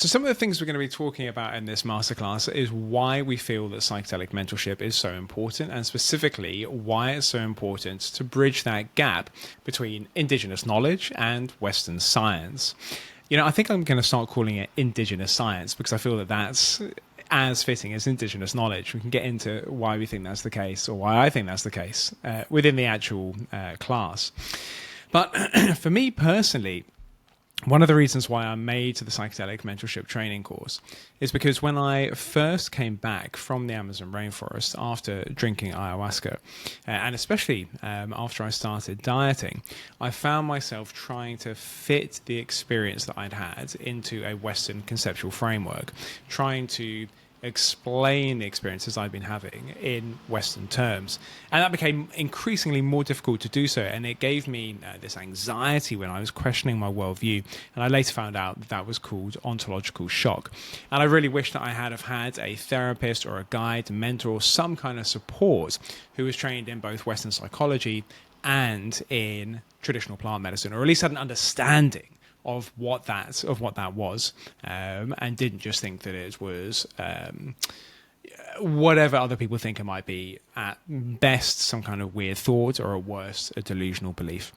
So some of the things we're going to be talking about in this masterclass is why we feel that psychedelic mentorship is so important, and specifically why it's so important to bridge that gap between indigenous knowledge and Western science. I think I'm going to start calling it indigenous science because I feel that that's as fitting as indigenous knowledge. We can get into why we think that's the case, or why I think that's the case, within the actual class. But for me personally, one of the reasons why I made the psychedelic mentorship training course is because when I first came back from the Amazon rainforest after drinking ayahuasca, and especially after I started dieting, I found myself trying to fit the experience that I'd had into a Western conceptual framework, trying to explain the experiences I've been having in Western terms. And that became increasingly more difficult to do so. And it gave me this anxiety when I was questioning my worldview. And I later found out that was called ontological shock. And I really wish that I had have had a therapist or a guide, a mentor, some kind of support who was trained in both Western psychology and in traditional plant medicine, or at least had an understanding of what that was, and didn't just think that it was whatever other people think it might be, at best some kind of weird thought, or at worst a delusional belief.